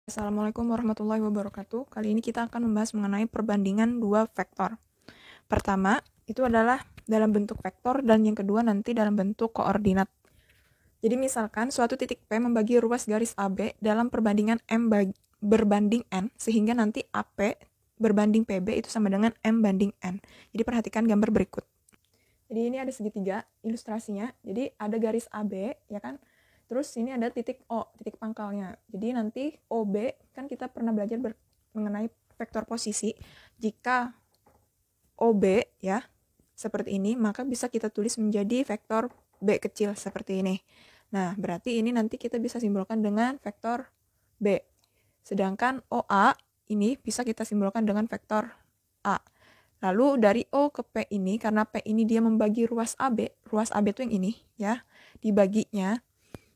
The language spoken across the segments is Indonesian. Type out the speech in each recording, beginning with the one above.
Assalamualaikum warahmatullahi wabarakatuh. Kali ini kita akan membahas mengenai perbandingan dua vektor. Pertama, itu adalah dalam bentuk vektor dan yang kedua nanti dalam bentuk koordinat. Jadi misalkan suatu titik P membagi ruas garis AB dalam perbandingan M berbanding N, sehingga nanti AP berbanding PB itu sama dengan M banding N. Jadi perhatikan gambar berikut. Jadi ini ada segitiga ilustrasinya. Jadi ada garis AB, ya kan? Terus ini ada titik O, titik pangkalnya. Jadi nanti OB, kan kita pernah belajar mengenai vektor posisi. Jika OB ya, seperti ini, maka bisa kita tulis menjadi vektor B kecil seperti ini. Nah, berarti ini nanti kita bisa simbolkan dengan vektor B. Sedangkan OA ini bisa kita simbolkan dengan vektor A. Lalu dari O ke P ini, karena P ini dia membagi ruas AB itu yang ini ya, dibaginya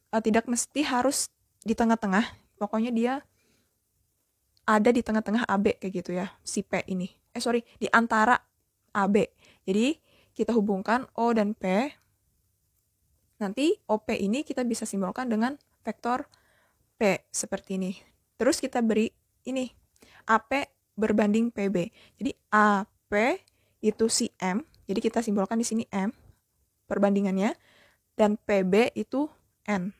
tidak mesti harus di tengah-tengah, pokoknya dia ada di tengah-tengah AB kayak gitu ya, si P ini. Di antara AB. Jadi kita hubungkan O dan P. Nanti OP ini kita bisa simbolkan dengan vektor P seperti ini. Terus kita beri ini AP berbanding PB. Jadi AP itu si M. Jadi kita simbolkan di sini M perbandingannya, dan PB itu N.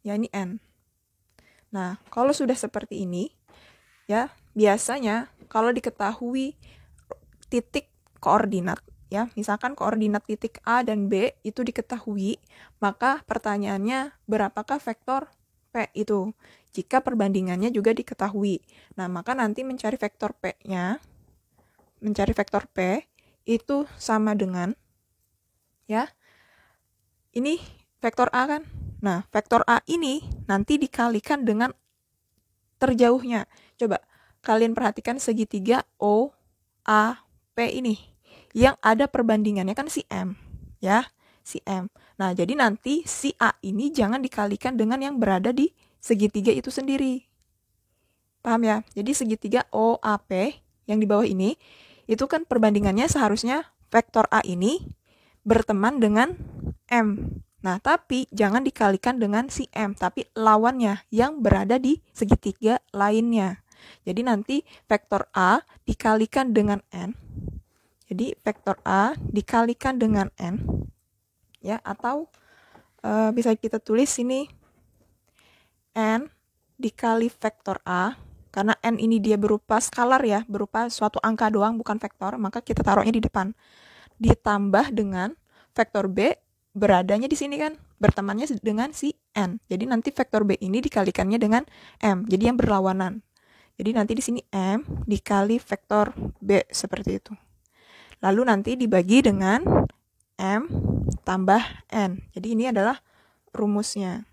Ya, ini N. Nah, kalau sudah seperti ini, ya, biasanya kalau diketahui titik koordinat, ya, misalkan koordinat titik A dan B itu diketahui, maka pertanyaannya berapakah vektor P itu? Jika perbandingannya juga diketahui. Nah, maka nanti mencari vektor P-nya, mencari vektor P itu sama dengan, ya, ini vektor A kan? Nah, vektor A ini nanti dikalikan dengan terjauhnya. Coba kalian perhatikan segitiga O, A, P ini. Yang ada perbandingannya kan si M. Ya, si M. Nah, jadi nanti si A ini jangan dikalikan dengan yang berada di segitiga itu sendiri. Paham ya? Jadi segitiga O, A, P yang di bawah ini, itu kan perbandingannya seharusnya vektor A ini berteman dengan M. Nah, tapi jangan dikalikan dengan si M, tapi lawannya yang berada di segitiga lainnya. Jadi nanti vektor A dikalikan dengan N. Jadi vektor A dikalikan dengan N. Ya, atau bisa kita tulis sini N dikali vektor A. Karena N ini dia berupa skalar ya, berupa suatu angka doang, bukan vektor, maka kita taruhnya di depan. Ditambah dengan vektor B beradanya di sini kan, bertemannya dengan si N. Jadi nanti vektor B ini dikalikannya dengan M. Jadi yang berlawanan. Jadi nanti di sini M dikali vektor B seperti itu. Lalu nanti dibagi dengan M tambah N. Jadi ini adalah rumusnya.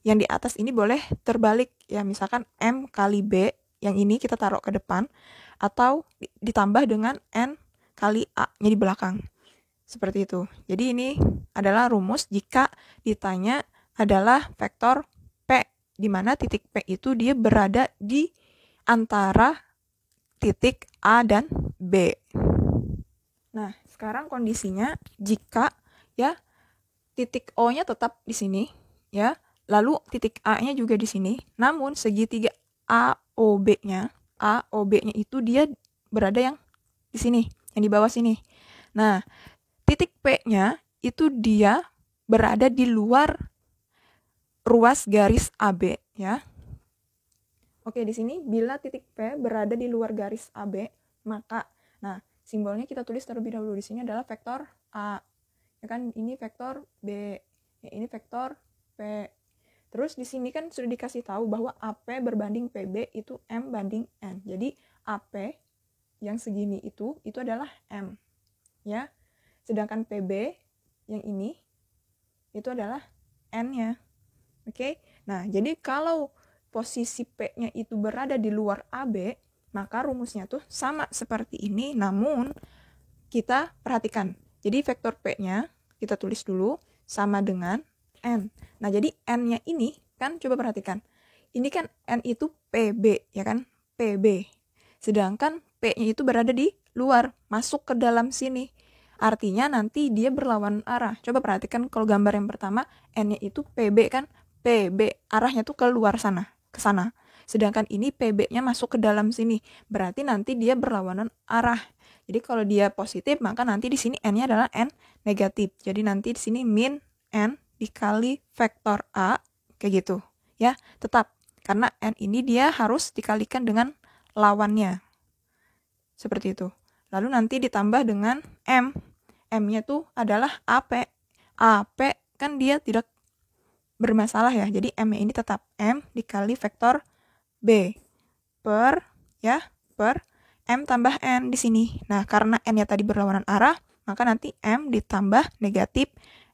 Yang di atas ini boleh terbalik ya, misalkan M kali B, yang ini kita taruh ke depan, atau ditambah dengan N kali A-nya di belakang. Seperti itu. Jadi ini adalah rumus jika ditanya adalah vektor P, di mana titik P itu dia berada di antara titik A dan B. Nah, sekarang kondisinya jika ya titik O-nya tetap di sini, ya, lalu titik A-nya juga di sini, namun segitiga AOB-nya itu dia berada yang di sini, yang di bawah sini. Nah, titik P-nya itu dia berada di luar ruas garis AB ya. Oke, di sini bila titik P berada di luar garis AB, maka simbolnya kita tulis terlebih dahulu. Di sini adalah vektor A. Ya kan, ini vektor B. Ya, ini vektor P. Terus di sini kan sudah dikasih tahu bahwa AP berbanding PB itu M banding N. Jadi AP yang segini itu adalah M. Ya. Sedangkan PB yang ini itu adalah N-nya. Oke? Nah, jadi kalau posisi P-nya itu berada di luar AB, maka rumusnya tuh sama seperti ini, namun kita perhatikan. Jadi vektor P-nya kita tulis dulu sama dengan N. Nah, jadi N-nya ini kan coba perhatikan. Ini kan N itu PB, ya kan? PB. Sedangkan P-nya itu berada di luar, masuk ke dalam sini. Artinya nanti dia berlawan arah. Coba perhatikan kalau gambar yang pertama, N-nya itu PB kan, PB arahnya tuh ke luar sana. ke sana. Sedangkan ini PB-nya masuk ke dalam sini. Berarti nanti dia berlawanan arah. Jadi kalau dia positif, maka nanti di sini N-nya adalah N negatif. Jadi nanti di sini min N dikali vektor A, kayak gitu. Ya, tetap. Karena N ini dia harus dikalikan dengan lawannya. Seperti itu. Lalu nanti ditambah dengan M. M-nya tuh adalah AP. AP kan dia tidak bermasalah ya. Jadi M-nya ini tetap M dikali vektor B per M tambah N di sini. Nah, karena N-nya tadi berlawanan arah, maka nanti M ditambah negatif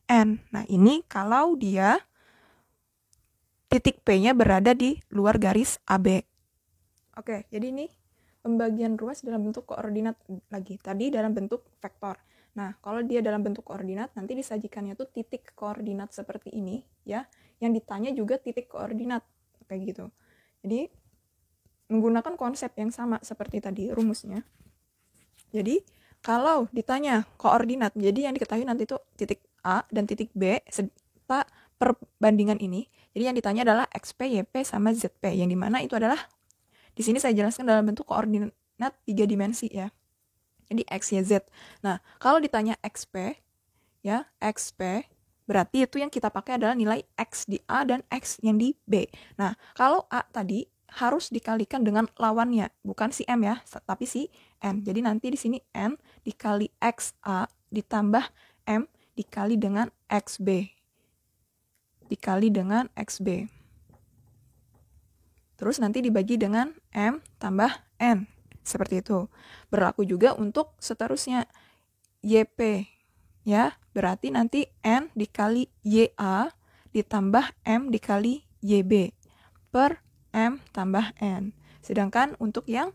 N. Nah, ini kalau dia titik P-nya berada di luar garis AB. Oke, jadi ini pembagian ruas dalam bentuk koordinat lagi. Tadi dalam bentuk vektor. Nah, kalau dia dalam bentuk koordinat, nanti disajikannya tuh titik koordinat seperti ini, ya. Yang ditanya juga titik koordinat, kayak gitu. Jadi, menggunakan konsep yang sama seperti tadi rumusnya. Jadi, kalau ditanya koordinat, jadi yang diketahui nanti itu titik A dan titik B serta perbandingan ini. Jadi yang ditanya adalah XP, YP, sama ZP. Yang dimana itu adalah, di sini saya jelaskan dalam bentuk koordinat 3 dimensi ya. Jadi X, Y, Z. Nah, kalau ditanya XP, ya, XP, berarti itu yang kita pakai adalah nilai X di A dan X yang di B. Nah, kalau A tadi harus dikalikan dengan lawannya, bukan si M ya, tapi si N. Jadi nanti di sini N dikali XA ditambah M dikali dengan XB. Dikali dengan XB. Terus nanti dibagi dengan M tambah N. Seperti itu. Berlaku juga untuk seterusnya YP. Ya, berarti nanti N dikali YA ditambah M dikali YB per M tambah N. Sedangkan untuk yang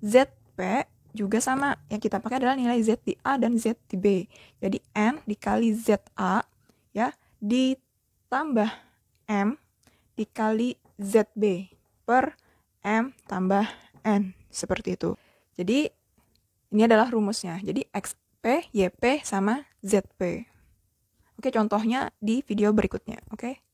ZP juga sama. Yang kita pakai adalah nilai Z di A dan Z di B. Jadi N dikali ZA ya ditambah M dikali ZB per M tambah N. Seperti itu. Jadi ini adalah rumusnya. Jadi XP, YP sama ZP. Oke, contohnya di video berikutnya. Oke.